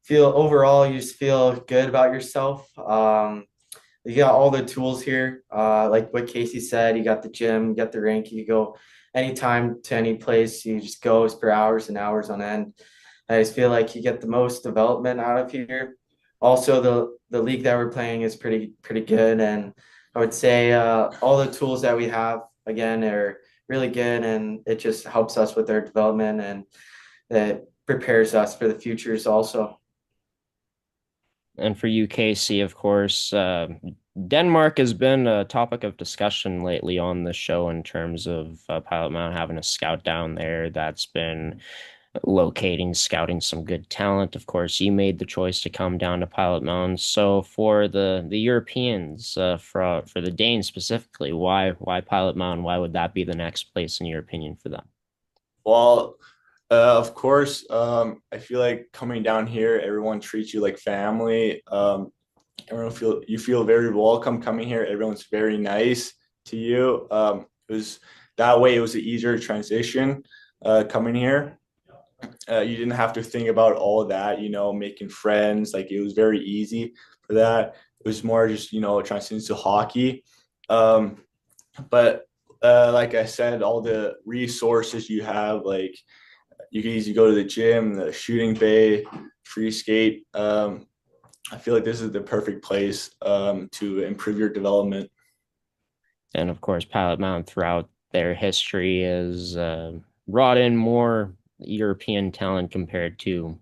feel overall, you just feel good about yourself. You got all the tools here. Like what Casey said, you got the gym, you got the rink. You go anytime to any place. You just go for hours and hours on end. I just feel like you get the most development out of here. Also, the league that we're playing is pretty good, and I would say all the tools that we have again are really good, and it just helps us with our development, and it prepares us for the futures also. And for you, Casey, of course, Denmark has been a topic of discussion lately on the show in terms of Pilot Mound having a scout down there that's been locating, scouting some good talent. Of course, you made the choice to come down to Pilot Mound. So for the Europeans, for the Danes specifically, why Pilot Mound? Why would that be the next place in your opinion for them? Well, of course, I feel like coming down here, everyone treats you like family. You feel very welcome coming here. Everyone's very nice to you. It was that way. It was an easier transition coming here. You didn't have to think about all of that, making friends. Like it was very easy for that. It was more just transition to hockey. Um, but like I said, all the resources you have, like you can easily go to the gym, the shooting bay, free skate. I feel like this is the perfect place to improve your development. And of course, Pilot Mound throughout their history has brought in more European talent compared to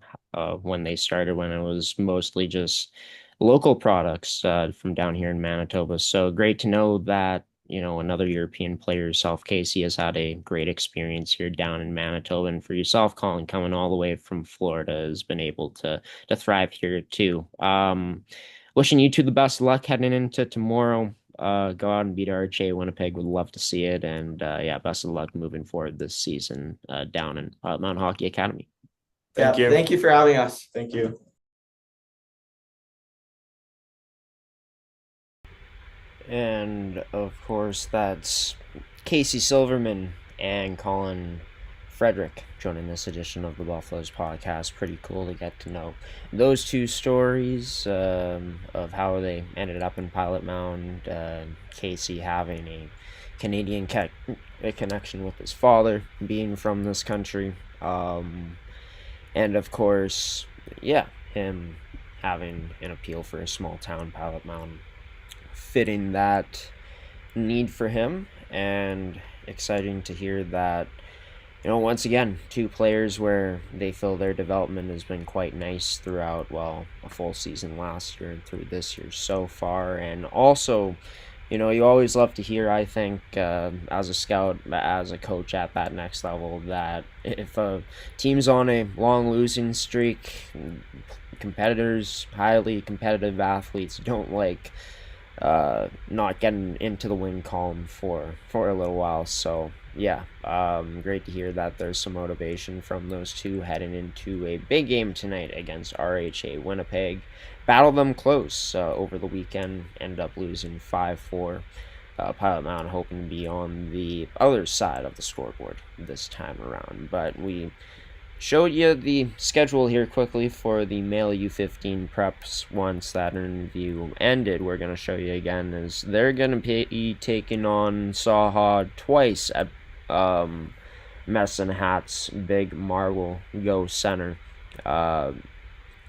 when they started, when it was mostly just local products from down here in Manitoba. So great to know that, another European player, yourself, Casey, has had a great experience here down in Manitoba. And for yourself, Colin, coming all the way from Florida, has been able to thrive here too. Wishing you two the best of luck heading into tomorrow. Go out and beat RHA Winnipeg. Would love to see it. And yeah, best of luck moving forward this season down in Pilot Mound Hockey Academy. Thank you. Thank you for having us. Thank you. And of course, that's Casey Silverman and Colin Frederick joining this edition of the Buffaloes podcast. Pretty cool to get to know those two stories of how they ended up in Pilot Mound. Casey having a Canadian connection with his father, being from this country. And of course, yeah, him having an appeal for a small town, Pilot Mound, fitting that need for him. And exciting to hear that, once again, two players where they feel their development has been quite nice throughout, well, a full season last year and through this year so far. And also, you always love to hear, I think, as a scout, as a coach at that next level, that if a team's on a long losing streak, competitors, highly competitive athletes don't like not getting into the win column for a little while. So yeah, great to hear that there's some motivation from those two heading into a big game tonight against RHA Winnipeg. Battled them close over the weekend, ended up losing 5-4. Pilot Mound hoping to be on the other side of the scoreboard this time around. But we showed you the schedule here quickly for the male U15 preps. Once that interview ended, we're going to show you again, as they're going to be taking on Saha twice at Medicine Hat's Big Marble Go Center.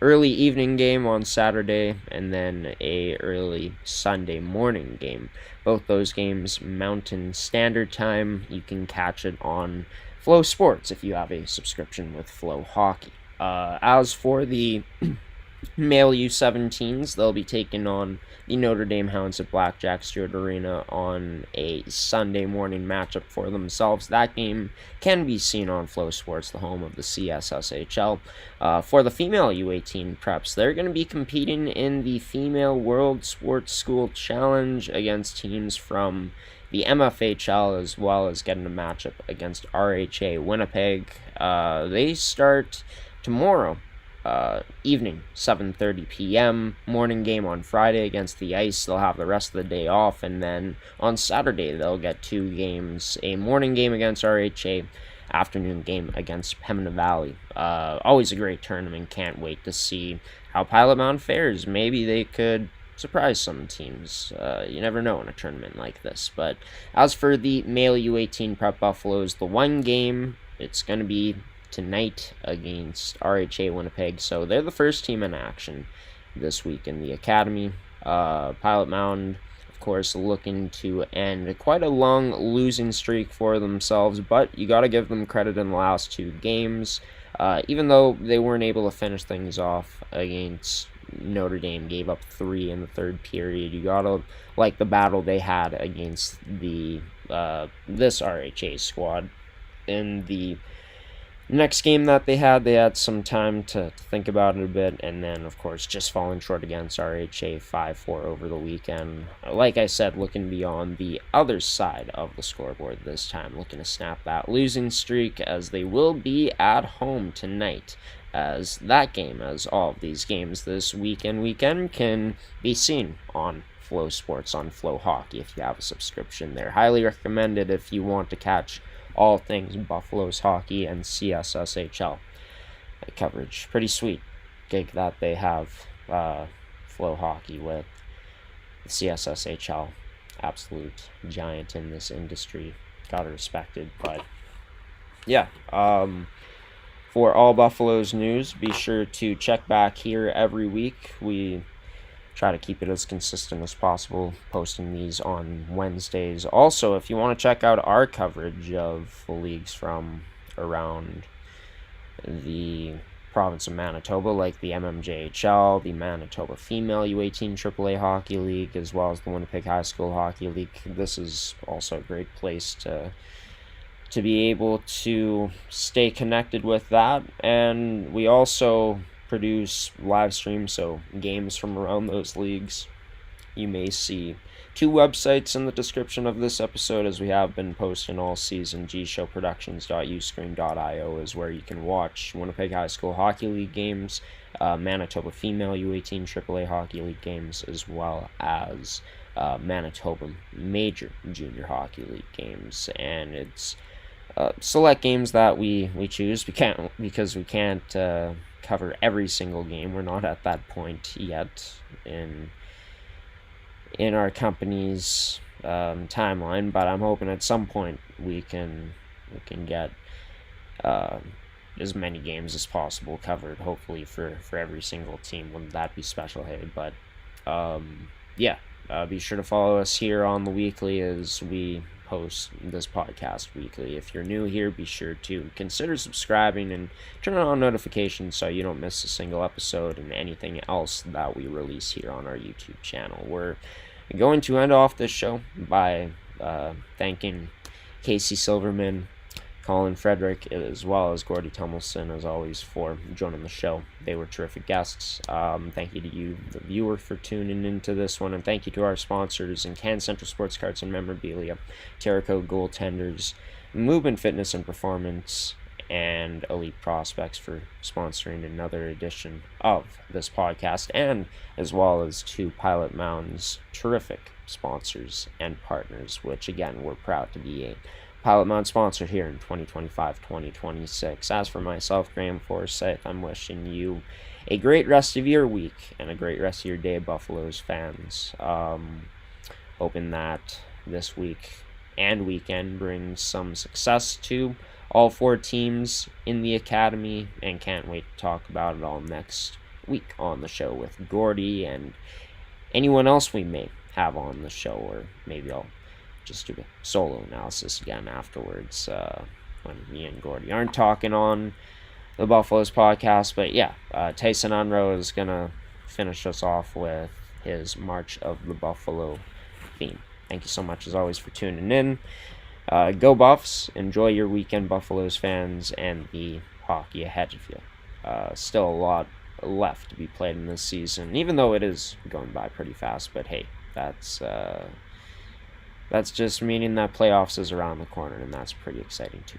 Early evening game on Saturday, and then a early Sunday morning game. Both those games Mountain Standard Time. You can catch it on Flow Sports if you have a subscription with Flow Hockey. As for the male U17s, they'll be taking on the Notre Dame Hounds at Blackjack Stewart Arena on a Sunday morning matchup for themselves. That game can be seen on Flow Sports, the home of the CSSHL. For the female U18 preps, they're going to be competing in the Female World Sports School Challenge against teams from the MFHL, as well as getting a matchup against RHA Winnipeg. They start tomorrow evening, 7:30 p.m. Morning game on Friday against the Ice. They'll have the rest of the day off, and then on Saturday they'll get two games: a morning game against RHA, afternoon game against Pembina Valley. Always a great tournament. Can't wait to see how Pilot Mound fares. Maybe they could surprise some teams. You never know in a tournament like this. But as for the male U18 prep Buffaloes, the one game, it's going to be tonight against RHA Winnipeg. So they're the first team in action this week in the academy. Pilot Mound, of course, looking to end quite a long losing streak for themselves, but you got to give them credit in the last two games. Even though they weren't able to finish things off against Notre Dame gave up 3 in the third period. You gotta like the battle they had against the this RHA squad. In the next game that they had some time to think about it a bit, and then, of course, just falling short against RHA 5-4 over the weekend. Like I said, looking beyond the other side of the scoreboard this time, looking to snap that losing streak, as they will be at home tonight, as that game, as all of these games this weekend, can be seen on Flow Sports, on Flow Hockey, if you have a subscription there. Highly recommended if you want to catch all things Buffaloes hockey and CSSHL coverage. Pretty sweet gig that they have, Flow Hockey with CSSHL. Absolute giant in this industry. Gotta respect it. But yeah, for all Buffaloes news, be sure to check back here every week. We try to keep it as consistent as possible, posting these on Wednesdays. Also, if you want to check out our coverage of the leagues from around the province of Manitoba, like the MMJHL, the Manitoba Female U18 AAA Hockey League, as well as the Winnipeg High School Hockey League, this is also a great place to be able to stay connected with that. And we also produce live streams, so games from around those leagues. You may see 2 websites in the description of this episode, as we have been posting all season. gshowproductions.uscreen.io is where you can watch Winnipeg High School Hockey League games, Manitoba Female U18 AAA Hockey League games, as well as Manitoba Major Junior Hockey League games. And it's select games that we choose. We can't cover every single game. We're not at that point yet in our company's timeline, but I'm hoping at some point we can get as many games as possible covered, hopefully for every single team. Wouldn't that be special? Hey, but yeah, be sure to follow us here on the weekly as we post this podcast weekly. If you're new here, be sure to consider subscribing and turn on notifications so you don't miss a single episode and anything else that we release here on our YouTube channel. We're going to end off this show by thanking Casey Silverman, Colin Frederick, as well as Gordie Tumilson, as always, for joining the show. They were terrific guests. Thank you to you, the viewer, for tuning into this one, and thank you to our sponsors in Can Central Sports Cards and Memorabilia, Terrico Goaltenders, Movement Fitness and Performance, and Elite Prospects for sponsoring another edition of this podcast, and as well as to Pilot Mound's terrific sponsors and partners, which, again, we're proud to be a Pilot Mound sponsor here in 2025-2026. As for myself, Graham Forsyth, I'm wishing you a great rest of your week and a great rest of your day, Buffaloes fans. Hoping that this week and weekend brings some success to all 4 teams in the academy, and can't wait to talk about it all next week on the show with Gordie and anyone else we may have on the show, or maybe I'll just do a solo analysis again afterwards when me and Gordie aren't talking on the Buffaloes podcast. But yeah, Tyson Unroe is going to finish us off with his March of the Buffalo theme. Thank you so much, as always, for tuning in. Go Buffs. Enjoy your weekend, Buffaloes fans, and the hockey ahead of you. Still a lot left to be played in this season, even though it is going by pretty fast. But hey, that's just meaning that playoffs is around the corner, and that's pretty exciting too.